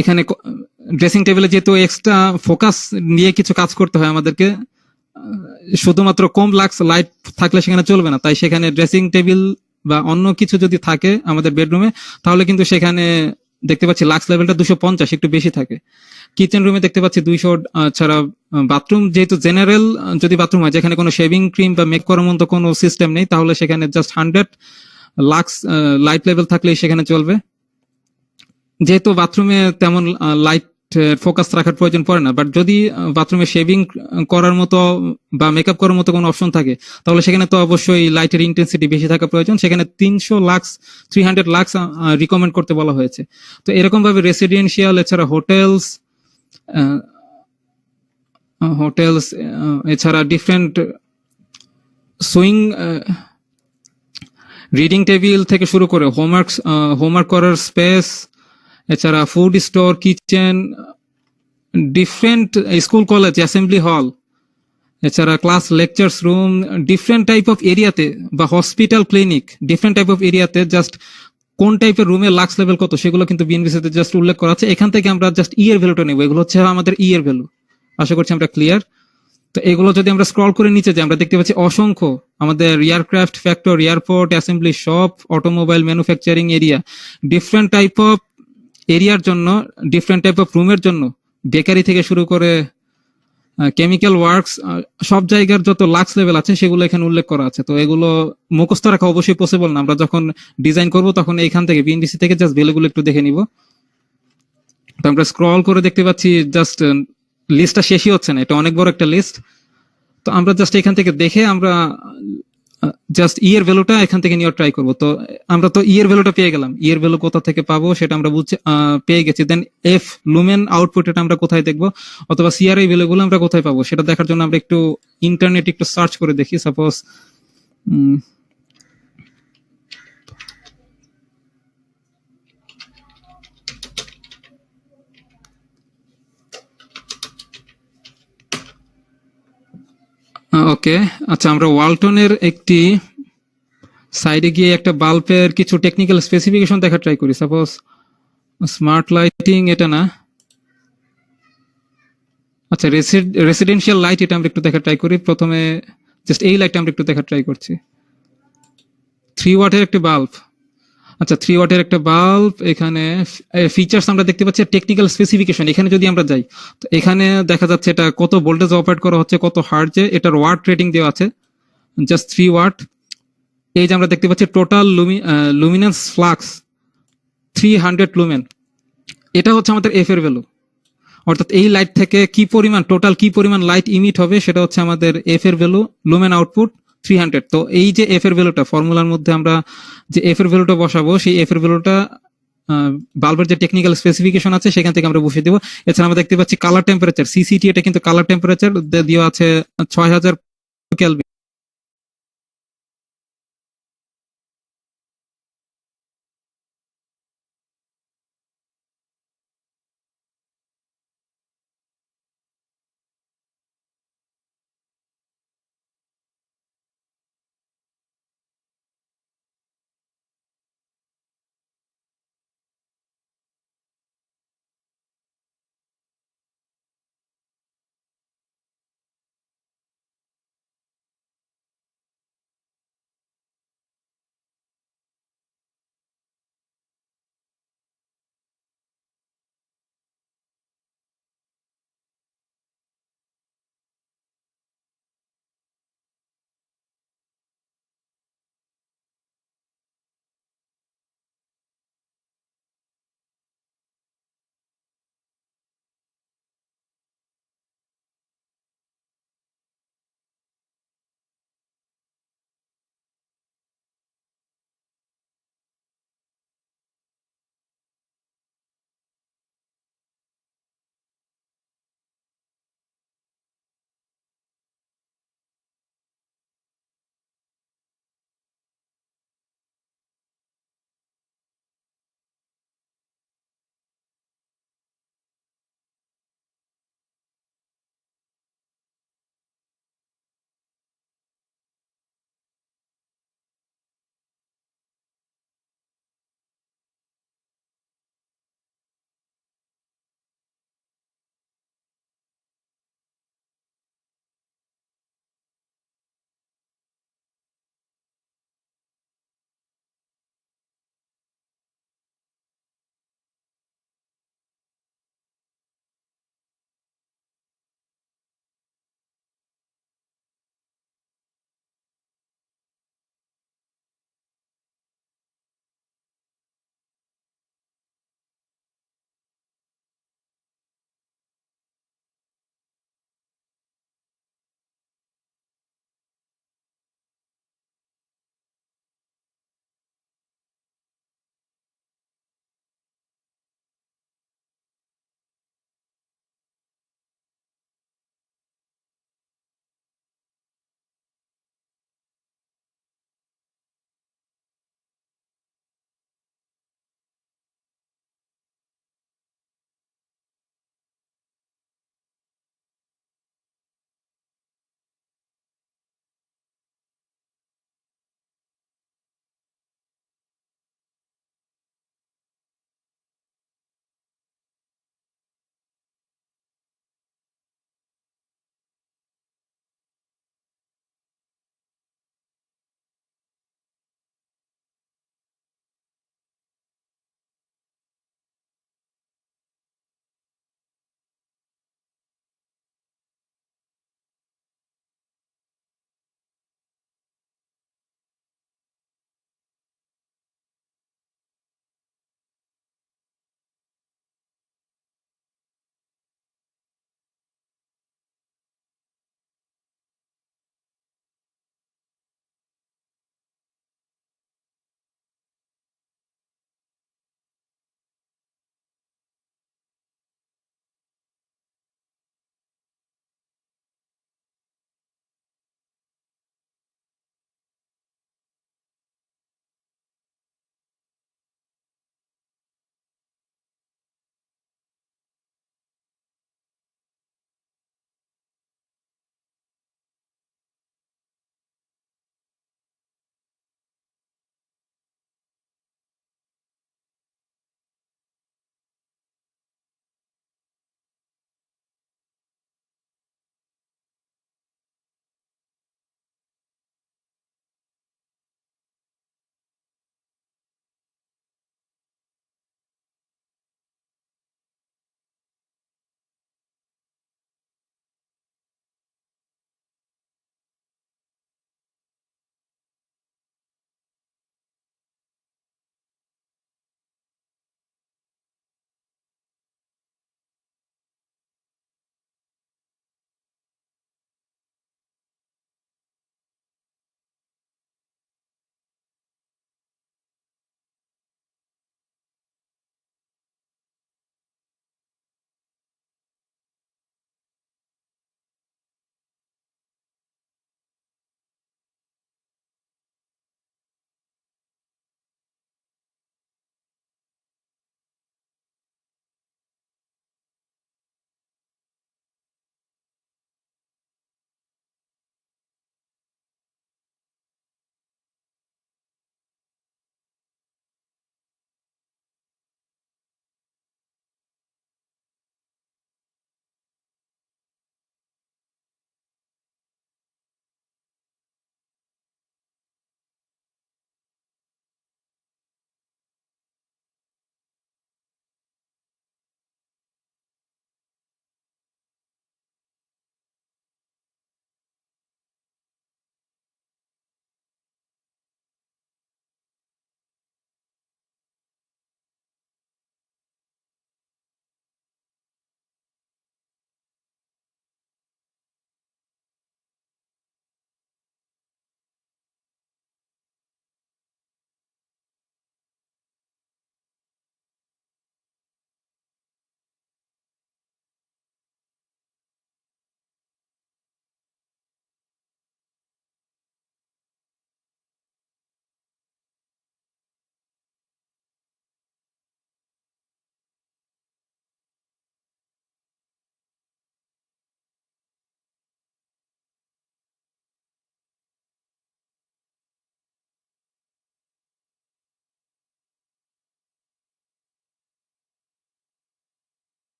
এখানে ড্রেসিং টেবিলে যেহেতু এক্সট্রা ফোকাস নিয়ে কিছু কাজ করতে হয় আমাদেরকে, শুধুমাত্র কম লাক্স লাইট থাকলে সেখানে চলবে না। তাই সেখানে ড্রেসিং টেবিল বা অন্য কিছু যদি থাকে আমাদের বেডরুমে, তাহলে কিন্তু সেখানে দেখতে পাচ্ছি লাক্স লেভেলটা 250, একটু বেশি থাকে। কিচেন রুমে দেখতে পাচ্ছি 200 ছাড়া। বাথরুম যেহেতু জেনারেল যদি বাথরুম হয় যেখানে কোনো শেভিং ক্রিম বা মেক করার মতো কোনো সিস্টেম নেই, তাহলে সেখানে জাস্ট 100 লাক্স লাইট লেভেল থাকলেই সেখানে চলবে। যেহেতু বাথরুমে তেমন লাইট ফোকাস রাখার প্রয়োজন পড়ে না, বাট যদি বাথরুমে শেভিং করার মতো বা মেকআপ করার মতো কোনো অপশন থাকে, তাহলে সেখানে তো অবশ্যই লাইটের ইন্টেন্সিটি বেশি থাকা প্রয়োজন। সেখানে 300 লাক্স রিকমেন্ড করতে বলা হয়েছে। তো এরকম ভাবে রেসিডেন্সিয়াল, এছাড়া হোটেলস, এছাড়া ডিফারেন্ট সুইং, রিডিং টেবিল থেকে শুরু করে হোমওয়ার্ক করার স্পেস, এছাড়া food store, kitchen, different school college assembly হল, এছাড়া class lectures room, different type of এরিয়াতে বা hospital clinic, different type of এরিয়াতে জাস্ট কোন টাইপের রুমে লাক্স লেভেল কত সেগুলো কিন্তু বিএনবিসিতে জাস্ট উল্লেখ করা আছে। এখান থেকে আমরা জাস্ট ই এর ভ্যালুটা নেব, এগুলো হচ্ছে আমাদের ই এর ভ্যালু। আশা করছি আমরা ক্লিয়ার। তো এগুলো যদি আমরা স্ক্রল করে নিচে যাই, আমরা দেখতে পাচ্ছি অসংখ্য আমাদের aircraft factor, airport, assembly shop, automobile manufacturing area, different type of এরিয়ার জন্য, ডিফারেন্ট টাইপ অফ রুমের জন্য, বেকারি থেকে শুরু করে কেমিক্যাল ওয়ার্কস, সব জায়গার যত লাক্স লেভেল আছে সেগুলো এখানে উল্লেখ করা আছে। তো এগুলো মুখস্থ রাখা অবশ্যই পসিবল না, আমরা যখন ডিজাইন করব তখন এইখান থেকে বিএনবিসি থেকে জাস্ট ভ্যালুগুলো একটু দেখে নিব। তো আমরা স্ক্রল করে দেখতে পাচ্ছি জাস্ট লিস্টটা শেষই হচ্ছে না, এটা অনেক বড় একটা লিস্ট। তো আমরা জাস্ট এখান থেকে দেখে আমরা জাস্ট ই এর ভ্যালুটা এখান থেকে নেওয়ার ট্রাই করবো। তো আমরা তো ই এর ভ্যালুটা পেয়ে গেলাম, ই এর ভ্যালু কোথা থেকে পাবো সেটা আমরা পেয়ে গেছি। দেন এফ লুমেন আউটপুট, এটা আমরা কোথায় দেখবো, অথবা সিআরআই ভ্যালুগুলো আমরা কোথায় পাবো সেটা দেখার জন্য আমরা একটু ইন্টারনেট একটু সার্চ করে দেখি। সাপোজ ওকে, আচ্ছা, আমরা ওয়ালটনের একটি সাইডে গিয়ে একটা বাল্বের কিছু টেকনিক্যাল স্পেসিফিকেশন দেখা ট্রাই করি। সাপোজ স্মার্ট লাইটিং, এটা না, আচ্ছা রেসিডেন্সিয়াল লাইট, এটা আমরা একটু দেখা ট্রাই করি। প্রথমে জাস্ট এই লাইটটা আমরা একটু দেখা ট্রাই করছি। 3 ওয়াটের একটা বাল্ব, আচ্ছা 3 ওয়াটের একটা বাল্ব। এখানে ফিচার্স আমরা দেখতে পাচ্ছি, টেকনিক্যাল স্পেসিফিকেশন এখানে যদি আমরা যাই, তো এখানে দেখা যাচ্ছে এটা কত ভোল্টেজ অপারেট করা হচ্ছে, কত হার্জে, এটার ওয়াট রেটিং দেওয়া আছে জাস্ট 3 ওয়াট। এই যে আমরা দেখতে পাচ্ছি টোটাল লুমিনেন্স ফ্লাক্স 300 লুমেন, এটা হচ্ছে আমাদের এফ এর ভ্যালু। অর্থাৎ এই লাইট থেকে টোটাল কি পরিমাণ লাইট ইমিট হবে সেটা হচ্ছে আমাদের এফ এর ভ্যালু, লুমেন আউটপুট 300। তো এই যে এফ এর ভ্যালুটা, ফর্মুলার মধ্যে আমরা যে এফ এর ভ্যালুটা বসাবো, সেই এফ এর ভ্যালুটা বাল্বের যে টেকনিক্যাল স্পেসিফিকেশন আছে সেখান থেকে আমরা বসিয়ে দেবো। এছাড়া আমরা দেখতে পাচ্ছি কালার টেম্পারেচার, সিসিটি, এটা কিন্তু কালার টেম্পারেচার দেওয়া আছে 6000 কেলভিন।